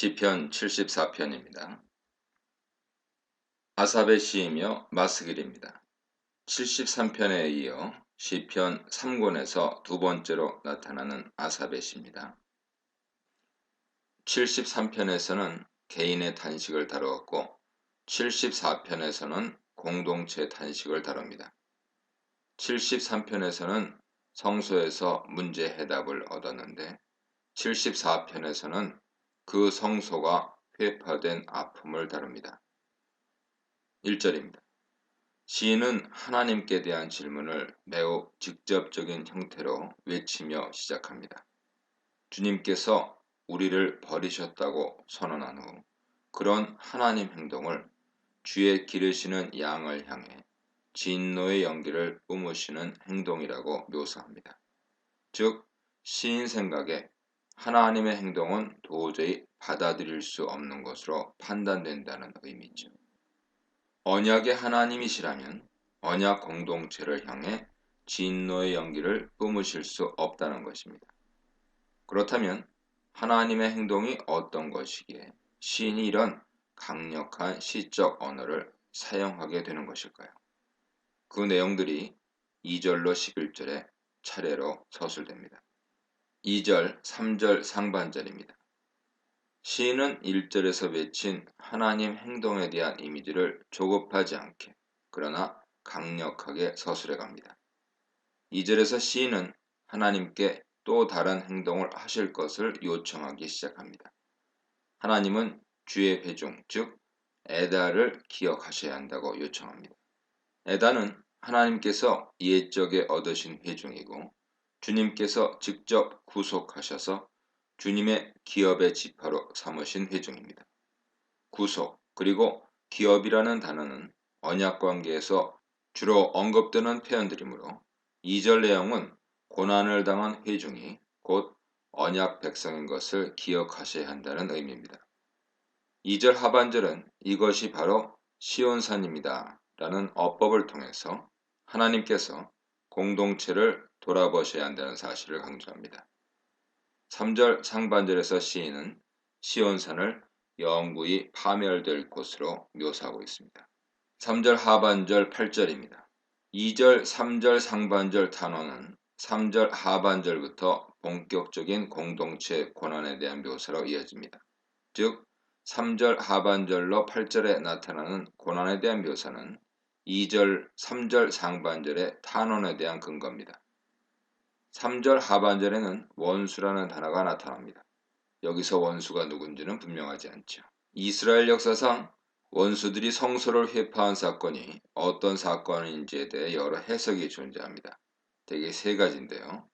시편 74편입니다. 아삽의 시이며 마스길입니다. 73편에 이어 시편 3권에서 두 번째로 나타나는 아삽의 시입니다. 73편에서는 개인의 탄식을 다루었고 74편에서는 공동체 탄식을 다룹니다. 73편에서는 성소에서 문제 해답을 얻었는데 74편에서는 그 성소가 회파된 아픔을 다룹니다. 1절입니다. 시인은 하나님께 대한 질문을 매우 직접적인 형태로 외치며 시작합니다. 주님께서 우리를 버리셨다고 선언한 후 그런 하나님 행동을 주의 기르시는 양을 향해 진노의 연기를 뿜으시는 행동이라고 묘사합니다. 즉, 시인 생각에 하나님의 행동은 도저히 받아들일 수 없는 것으로 판단된다는 의미죠. 언약의 하나님이시라면 언약 공동체를 향해 진노의 연기를 뿜으실 수 없다는 것입니다. 그렇다면 하나님의 행동이 어떤 것이기에 시인이 이런 강력한 시적 언어를 사용하게 되는 것일까요? 그 내용들이 2절로 11절에 차례로 서술됩니다. 2절, 3절 상반절입니다. 시인은 1절에서 외친 하나님 행동에 대한 이미지를 조급하지 않게 그러나 강력하게 서술해 갑니다. 2절에서 시인은 하나님께 또 다른 행동을 하실 것을 요청하기 시작합니다. 하나님은 주의 회중, 즉 에다를 기억하셔야 한다고 요청합니다. 에다는 하나님께서 옛적에 얻으신 회중이고 주님께서 직접 구속하셔서 주님의 기업의 지파로 삼으신 회중입니다. 구속 그리고 기업이라는 단어는 언약관계에서 주로 언급되는 표현들이므로 2절 내용은 고난을 당한 회중이 곧 언약 백성인 것을 기억하셔야 한다는 의미입니다. 2절 하반절은 이것이 바로 시온산입니다 라는 어법을 통해서 하나님께서 공동체를 돌아보셔야 한다는 사실을 강조합니다. 3절 상반절에서 시인은 시온산을 영구히 파멸될 곳으로 묘사하고 있습니다. 3절 하반절 8절입니다. 2절, 3절 상반절 단어는 3절 하반절부터 본격적인 공동체 고난에 대한 묘사로 이어집니다. 즉, 3절 하반절로 8절에 나타나는 고난에 대한 묘사는 2절, 3절 상반절의 탄원에 대한 근거입니다. 3절 하반절에는 원수라는 단어가 나타납니다. 여기서 원수가 누군지는 분명하지 않죠. 이스라엘 역사상 원수들이 성소를 회파한 사건이 어떤 사건인지에 대해 여러 해석이 존재합니다. 대개 세 가지인데요.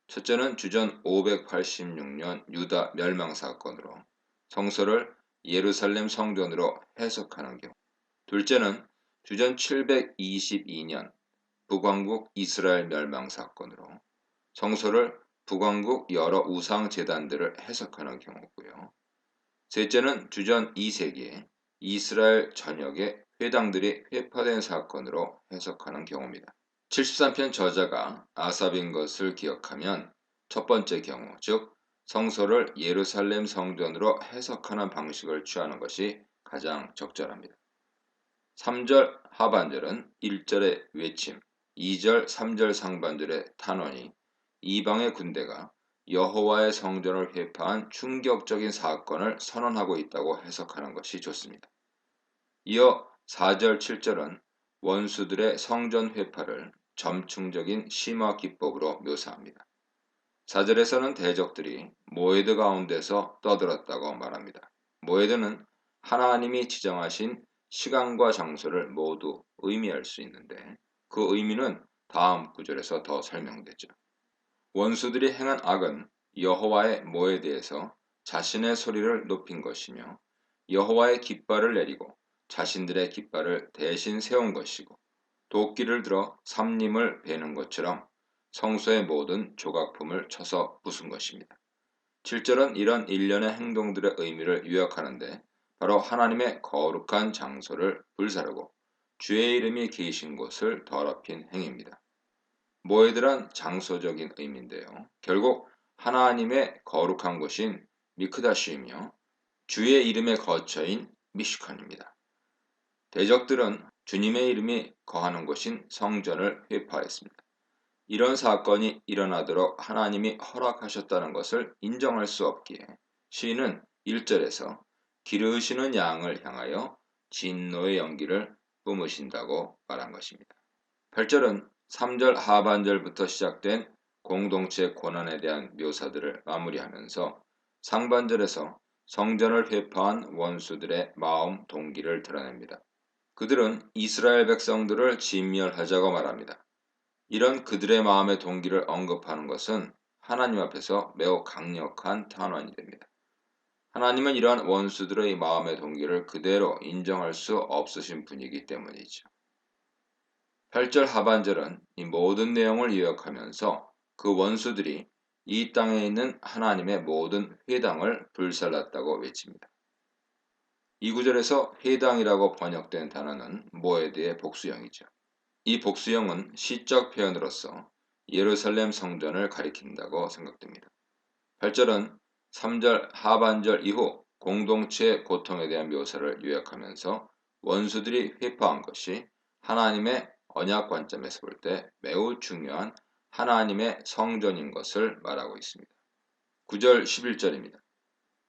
첫째는 주전 586년 유다 멸망 사건으로 성소를 예루살렘 성전으로 해석하는 경우. 둘째는 주전 722년 북왕국 이스라엘 멸망 사건으로 성소를 북왕국 여러 우상 제단들을 해석하는 경우고요. 셋째는 주전 2세기에 이스라엘 전역의 회당들이 회파된 사건으로 해석하는 경우입니다. 73편 저자가 아삽인 것을 기억하면 첫 번째 경우, 즉 성소를 예루살렘 성전으로 해석하는 방식을 취하는 것이 가장 적절합니다. 3절 하반절은 1절의 외침, 2절, 3절 상반절의 탄원이 이방의 군대가 여호와의 성전을 회파한 충격적인 사건을 선언하고 있다고 해석하는 것이 좋습니다. 이어 4절, 7절은 원수들의 성전 회파를 점층적인 심화 기법으로 묘사합니다. 4절에서는 대적들이 모에드 가운데서 떠들었다고 말합니다. 모에드는 하나님이 지정하신 시간과 장소를 모두 의미할 수 있는데 그 의미는 다음 구절에서 더 설명되죠. 원수들이 행한 악은 여호와의 모에드에서 자신의 소리를 높인 것이며 여호와의 깃발을 내리고 자신들의 깃발을 대신 세운 것이고 도끼를 들어 삼림을 베는 것처럼 성소의 모든 조각품을 쳐서 부순 것입니다. 7절은 이런 일련의 행동들의 의미를 요약하는데 바로 하나님의 거룩한 장소를 불사르고 주의 이름이 계신 곳을 더럽힌 행위입니다. 모에드란 장소적인 의미인데요. 결국 하나님의 거룩한 곳인 미크다시이며 주의 이름의 거처인 미슈칸입니다. 대적들은 주님의 이름이 거하는 곳인 성전을 회파했습니다. 이런 사건이 일어나도록 하나님이 허락하셨다는 것을 인정할 수 없기에 시인은 1절에서 기르시는 양을 향하여 진노의 연기를 뿜으신다고 말한 것입니다. 8절은 3절 하반절부터 시작된 공동체 고난에 대한 묘사들을 마무리하면서 상반절에서 성전을 회파한 원수들의 마음 동기를 드러냅니다. 그들은 이스라엘 백성들을 진멸하자고 말합니다. 이런 그들의 마음의 동기를 언급하는 것은 하나님 앞에서 매우 강력한 탄원이 됩니다. 하나님은 이러한 원수들의 마음의 동기를 그대로 인정할 수 없으신 분이기 때문이죠. 8절 하반절은 이 모든 내용을 요약하면서 그 원수들이 이 땅에 있는 하나님의 모든 회당을 불살랐다고 외칩니다. 이 구절에서 회당이라고 번역된 단어는 모에드의 복수형이죠. 이 복수형은 시적 표현으로서 예루살렘 성전을 가리킨다고 생각됩니다. 8절은 3절 하반절 이후 공동체의 고통에 대한 묘사를 요약하면서 원수들이 회파한 것이 하나님의 언약 관점에서 볼 때 매우 중요한 하나님의 성전인 것을 말하고 있습니다. 9절 11절입니다.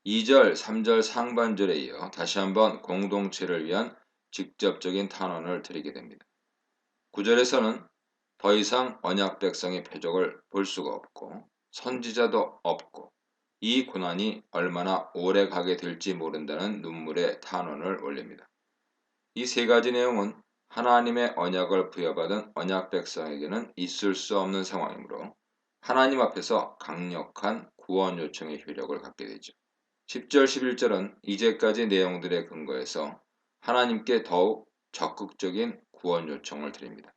2절, 3절 상반절에 이어 다시 한번 공동체를 위한 직접적인 탄원을 드리게 됩니다. 9절에서는 더 이상 언약 백성의 표적을 볼 수가 없고 선지자도 없고 이 고난이 얼마나 오래 가게 될지 모른다는 눈물의 탄원을 올립니다. 이 세 가지 내용은 하나님의 언약을 부여받은 언약 백성에게는 있을 수 없는 상황이므로 하나님 앞에서 강력한 구원 요청의 효력을 갖게 되죠. 10절, 11절은 이제까지 내용들의 근거에서 하나님께 더욱 적극적인 구원 요청을 드립니다.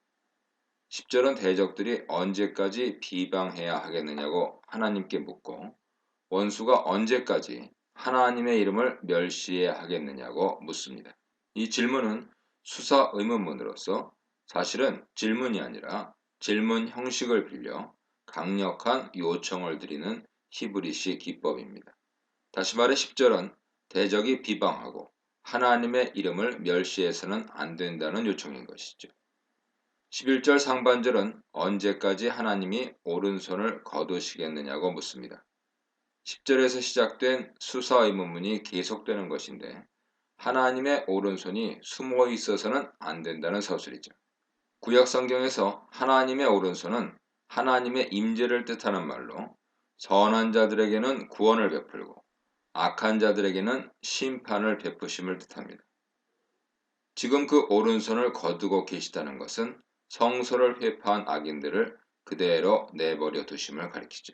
10절은 대적들이 언제까지 비방해야 하겠느냐고 하나님께 묻고 원수가 언제까지 하나님의 이름을 멸시해야 하겠느냐고 묻습니다. 이 질문은 수사 의문문으로서 사실은 질문이 아니라 질문 형식을 빌려 강력한 요청을 드리는 히브리식 기법입니다. 다시 말해 10절은 대적이 비방하고 하나님의 이름을 멸시해서는 안 된다는 요청인 것이죠. 11절 상반절은 언제까지 하나님이 오른손을 거두시겠느냐고 묻습니다. 10절에서 시작된 수사 의문문이 계속되는 것인데 하나님의 오른손이 숨어 있어서는 안 된다는 서술이죠. 구약 성경에서 하나님의 오른손은 하나님의 임재를 뜻하는 말로 선한 자들에게는 구원을 베풀고 악한 자들에게는 심판을 베푸심을 뜻합니다. 지금 그 오른손을 거두고 계시다는 것은 성소를 회파한 악인들을 그대로 내버려 두심을 가리키죠.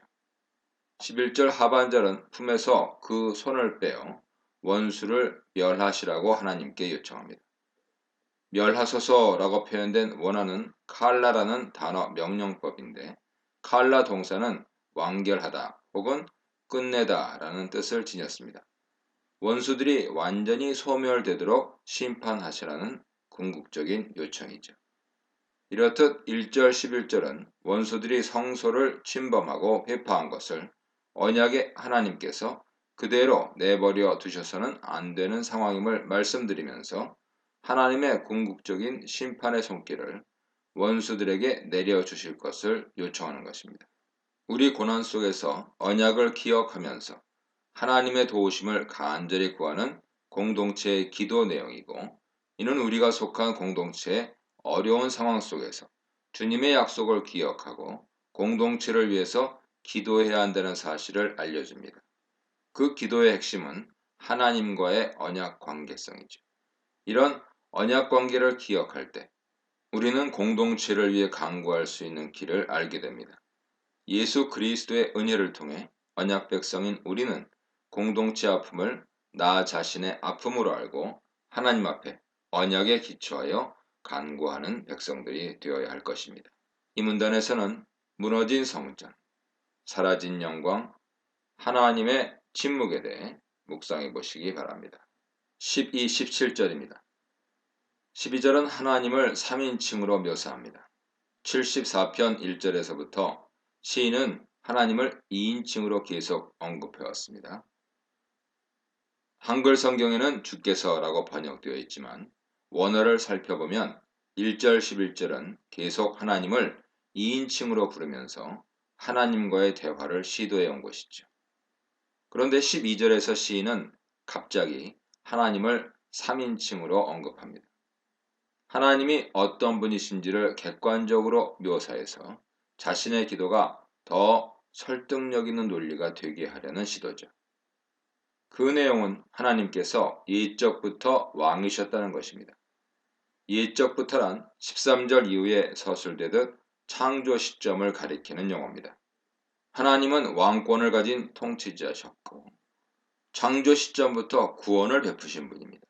11절 하반절은 품에서 그 손을 빼어 원수를 멸하시라고 하나님께 요청합니다. 멸하소서라고 표현된 원어는 칼라라는 단어 명령법인데 칼라 동사는 완결하다 혹은 끝내다 라는 뜻을 지녔습니다. 원수들이 완전히 소멸되도록 심판하시라는 궁극적인 요청이죠. 이렇듯 1절 11절은 원수들이 성소를 침범하고 회파한 것을 언약의 하나님께서 그대로 내버려 두셔서는 안 되는 상황임을 말씀드리면서 하나님의 궁극적인 심판의 손길을 원수들에게 내려주실 것을 요청하는 것입니다. 우리 고난 속에서 언약을 기억하면서 하나님의 도우심을 간절히 구하는 공동체의 기도 내용이고 이는 우리가 속한 공동체의 어려운 상황 속에서 주님의 약속을 기억하고 공동체를 위해서 기도해야 한다는 사실을 알려줍니다. 그 기도의 핵심은 하나님과의 언약 관계성이죠. 이런 언약 관계를 기억할 때 우리는 공동체를 위해 간구할 수 있는 길을 알게 됩니다. 예수 그리스도의 은혜를 통해 언약 백성인 우리는 공동체 아픔을 나 자신의 아픔으로 알고 하나님 앞에 언약에 기초하여 간구하는 백성들이 되어야 할 것입니다. 이 문단에서는 무너진 성전, 사라진 영광, 하나님의 침묵에 대해 묵상해 보시기 바랍니다. 12, 17절입니다. 12절은 하나님을 3인칭으로 묘사합니다. 74편 1절에서부터 시인은 하나님을 2인칭으로 계속 언급해 왔습니다. 한글 성경에는 주께서라고 번역되어 있지만 원어를 살펴보면 1절 11절은 계속 하나님을 2인칭으로 부르면서 하나님과의 대화를 시도해 온 것이죠. 그런데 12절에서 시인은 갑자기 하나님을 3인칭으로 언급합니다. 하나님이 어떤 분이신지를 객관적으로 묘사해서 자신의 기도가 더 설득력 있는 논리가 되게 하려는 시도죠. 그 내용은 하나님께서 옛적부터 왕이셨다는 것입니다. 옛적부터란 13절 이후에 서술되듯 창조 시점을 가리키는 용어입니다. 하나님은 왕권을 가진 통치자셨고 창조 시점부터 구원을 베푸신 분입니다.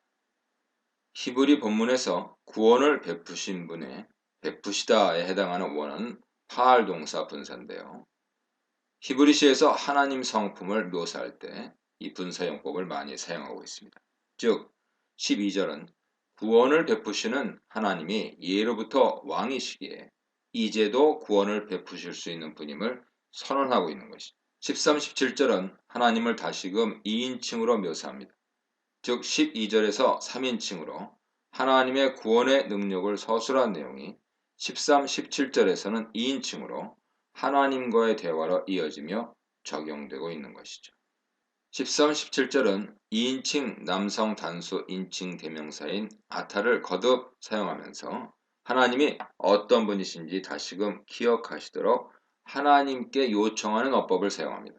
히브리 본문에서 구원을 베푸신 분의 베푸시다에 해당하는 원어는 파알 동사 분사인데요. 히브리시에서 하나님 성품을 묘사할 때 이 분사용법을 많이 사용하고 있습니다. 즉 12절은 구원을 베푸시는 하나님이 예로부터 왕이시기에 이제도 구원을 베푸실 수 있는 분임을 선언하고 있는 것이죠. 13, 17절은 하나님을 다시금 2인칭으로 묘사합니다. 즉 12절에서 3인칭으로 하나님의 구원의 능력을 서술한 내용이 13, 17절에서는 2인칭으로 하나님과의 대화로 이어지며 적용되고 있는 것이죠. 13, 17절은 2인칭 남성 단수 인칭 대명사인 아타를 거듭 사용하면서 하나님이 어떤 분이신지 다시금 기억하시도록 하나님께 요청하는 어법을 사용합니다.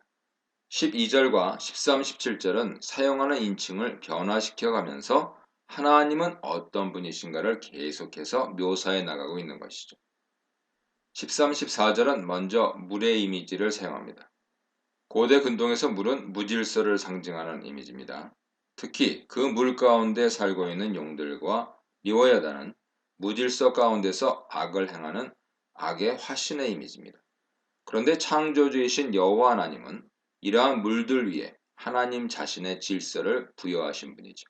12절과 13, 17절은 사용하는 인칭을 변화시켜 가면서 하나님은 어떤 분이신가를 계속해서 묘사해 나가고 있는 것이죠. 13, 14절은 먼저 물의 이미지를 사용합니다. 고대 근동에서 물은 무질서를 상징하는 이미지입니다. 특히 그 물 가운데 살고 있는 용들과 리워야다는 무질서 가운데서 악을 행하는 악의 화신의 이미지입니다. 그런데 창조주이신 여호와 하나님은 이러한 물들 위에 하나님 자신의 질서를 부여하신 분이죠.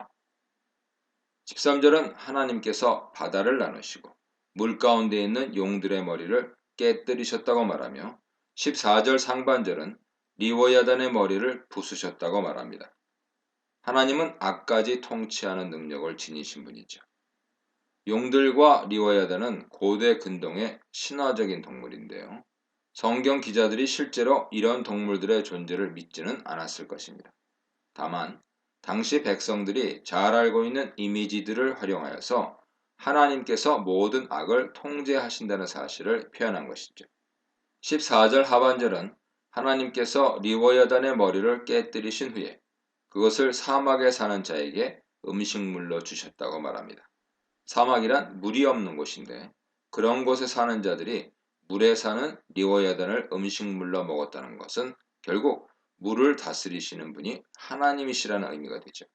13절은 하나님께서 바다를 나누시고 물 가운데 있는 용들의 머리를 깨뜨리셨다고 말하며 14절 상반절은 리워야단의 머리를 부수셨다고 말합니다. 하나님은 악까지 통치하는 능력을 지니신 분이죠. 용들과 리워야단은 고대 근동의 신화적인 동물인데요. 성경 기자들이 실제로 이런 동물들의 존재를 믿지는 않았을 것입니다. 다만 당시 백성들이 잘 알고 있는 이미지들을 활용하여서 하나님께서 모든 악을 통제하신다는 사실을 표현한 것이죠. 14절 하반절은 하나님께서 리워야단의 머리를 깨뜨리신 후에 그것을 사막에 사는 자에게 음식물로 주셨다고 말합니다. 사막이란 물이 없는 곳인데 그런 곳에 사는 자들이 물에 사는 리워야단을 음식물로 먹었다는 것은 결국 물을 다스리시는 분이 하나님이시라는 의미가 되죠.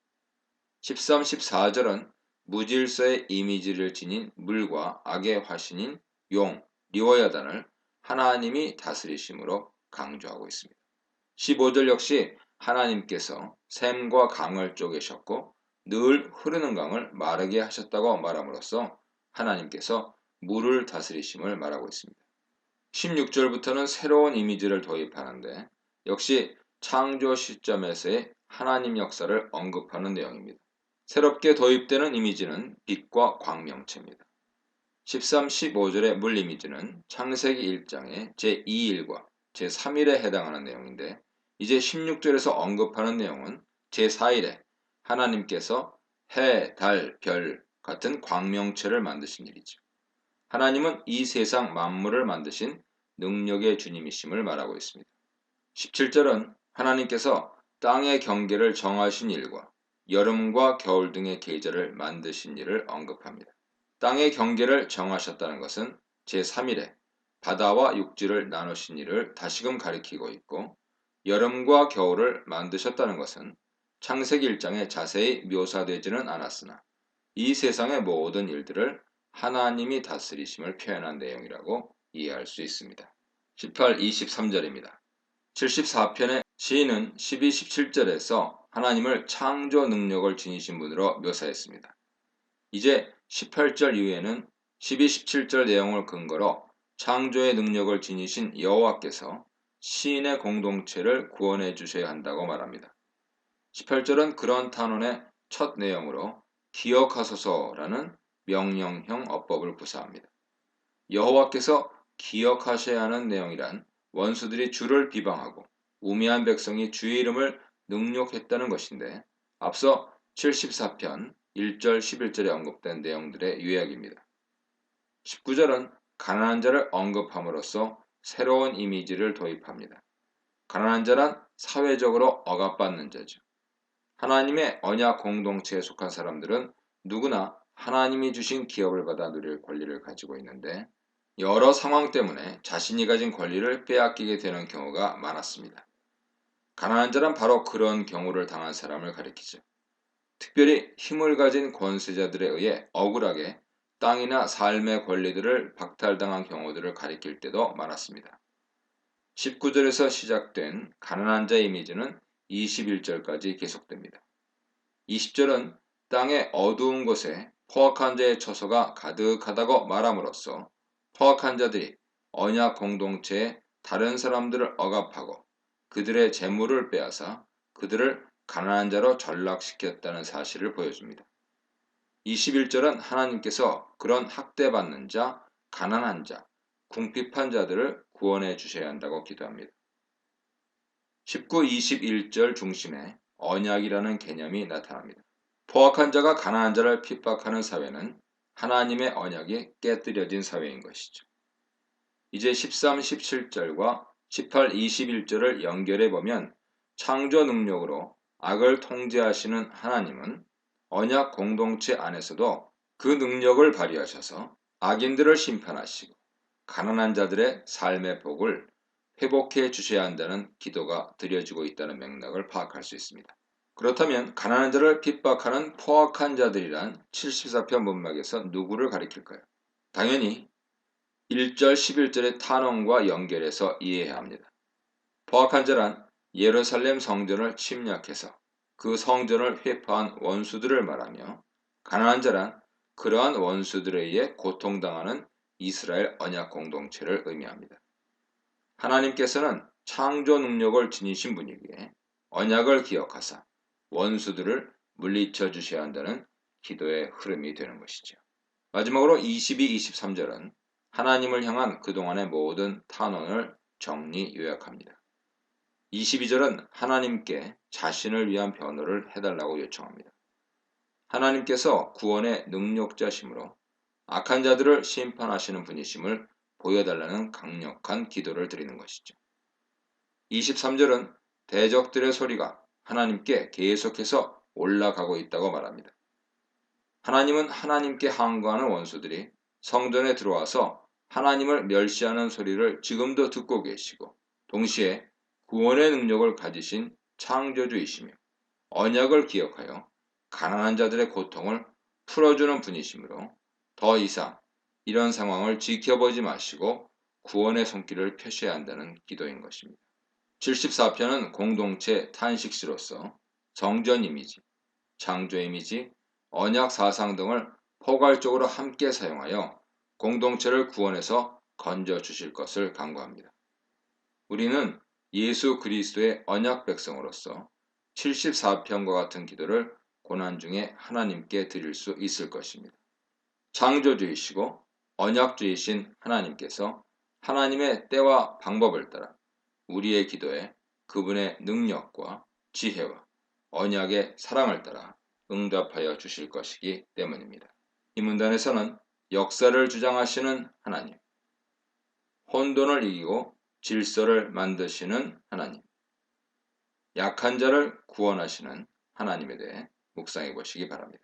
13, 14절은 무질서의 이미지를 지닌 물과 악의 화신인 용, 리워야단을 하나님이 다스리심으로 강조하고 있습니다. 15절 역시 하나님께서 샘과 강을 쪼개셨고 늘 흐르는 강을 마르게 하셨다고 말함으로써 하나님께서 물을 다스리심을 말하고 있습니다. 16절부터는 새로운 이미지를 도입하는데 역시 창조 시점에서의 하나님 역사를 언급하는 내용입니다. 새롭게 도입되는 이미지는 빛과 광명체입니다. 13, 15절의 물 이미지는 창세기 1장의 제2일과 제3일에 해당하는 내용인데 이제 16절에서 언급하는 내용은 제4일에 하나님께서 해, 달, 별 같은 광명체를 만드신 일이죠. 하나님은 이 세상 만물을 만드신 능력의 주님이심을 말하고 있습니다. 17절은 하나님께서 땅의 경계를 정하신 일과 여름과 겨울 등의 계절을 만드신 일을 언급합니다. 땅의 경계를 정하셨다는 것은 제3일에 바다와 육지를 나누신 일을 다시금 가리키고 있고 여름과 겨울을 만드셨다는 것은 창세기 1장에 자세히 묘사되지는 않았으나 이 세상의 모든 일들을 하나님이 다스리심을 표현한 내용이라고 이해할 수 있습니다. 18, 23절입니다. 74편의 시인은 12, 17절에서 하나님을 창조 능력을 지니신 분으로 묘사했습니다. 이제 18절 이후에는 12, 17절 내용을 근거로 창조의 능력을 지니신 여호와께서 시인의 공동체를 구원해 주셔야 한다고 말합니다. 18절은 그런 탄원의 첫 내용으로 기억하소서라는 명령형 어법을 구사합니다. 여호와께서 기억하셔야 하는 내용이란 원수들이 주를 비방하고 우매한 백성이 주의 이름을 능욕했다는 것인데, 앞서 74편 1절 11절에 언급된 내용들의 요약입니다. 19절은 가난한 자를 언급함으로써 새로운 이미지를 도입합니다. 가난한 자란 사회적으로 억압받는 자죠. 하나님의 언약 공동체에 속한 사람들은 누구나 하나님이 주신 기업을 받아 누릴 권리를 가지고 있는데, 여러 상황 때문에 자신이 가진 권리를 빼앗기게 되는 경우가 많았습니다. 가난한 자란 바로 그런 경우를 당한 사람을 가리키죠. 특별히 힘을 가진 권세자들에 의해 억울하게 땅이나 삶의 권리들을 박탈당한 경우들을 가리킬 때도 많았습니다. 19절에서 시작된 가난한 자 이미지는 21절까지 계속됩니다. 20절은 땅의 어두운 곳에 포악한 자의 처소가 가득하다고 말함으로써 포악한 자들이 언약 공동체의 다른 사람들을 억압하고 그들의 재물을 빼앗아 그들을 가난한 자로 전락시켰다는 사실을 보여줍니다. 21절은 하나님께서 그런 학대받는 자, 가난한 자, 궁핍한 자들을 구원해 주셔야 한다고 기도합니다. 19, 21절 중심에 언약이라는 개념이 나타납니다. 포악한 자가 가난한 자를 핍박하는 사회는 하나님의 언약이 깨뜨려진 사회인 것이죠. 이제 13, 17절과 18, 21절을 연결해 보면 창조 능력으로 악을 통제하시는 하나님은 언약 공동체 안에서도 그 능력을 발휘하셔서 악인들을 심판하시고 가난한 자들의 삶의 복을 회복해 주셔야 한다는 기도가 드려지고 있다는 맥락을 파악할 수 있습니다. 그렇다면 가난한 자를 핍박하는 포악한 자들이란 74편 문맥에서 누구를 가리킬까요? 당연히 1절 11절의 탄원과 연결해서 이해해야 합니다. 포악한 자란 예루살렘 성전을 침략해서 그 성전을 회파한 원수들을 말하며, 가난한 자란 그러한 원수들에 의해 고통당하는 이스라엘 언약 공동체를 의미합니다. 하나님께서는 창조 능력을 지니신 분이기에 언약을 기억하사 원수들을 물리쳐 주셔야 한다는 기도의 흐름이 되는 것이죠. 마지막으로 22, 23절은 하나님을 향한 그동안의 모든 탄원을 정리 요약합니다. 22절은 하나님께 자신을 위한 변호를 해달라고 요청합니다. 하나님께서 구원의 능력자심으로 악한 자들을 심판하시는 분이심을 보여달라는 강력한 기도를 드리는 것이죠. 23절은 대적들의 소리가 하나님께 계속해서 올라가고 있다고 말합니다. 하나님은 하나님께 항거하는 원수들이 성전에 들어와서 하나님을 멸시하는 소리를 지금도 듣고 계시고, 동시에 구원의 능력을 가지신 창조주이시며 언약을 기억하여 가난한 자들의 고통을 풀어주는 분이시므로 더 이상 이런 상황을 지켜보지 마시고 구원의 손길을 펴셔야 한다는 기도인 것입니다. 74편은 공동체 탄식시로서 성전 이미지, 창조 이미지, 언약 사상 등을 포괄적으로 함께 사용하여 공동체를 구원해서 건져 주실 것을 간구합니다. 우리는 예수 그리스도의 언약 백성으로서 74편과 같은 기도를 고난 중에 하나님께 드릴 수 있을 것입니다. 창조주이시고 언약주이신 하나님께서 하나님의 때와 방법을 따라 우리의 기도에 그분의 능력과 지혜와 언약의 사랑을 따라 응답하여 주실 것이기 때문입니다. 이 문단에서는 역사를 주장하시는 하나님, 혼돈을 이기고 질서를 만드시는 하나님, 약한 자를 구원하시는 하나님에 대해 묵상해 보시기 바랍니다.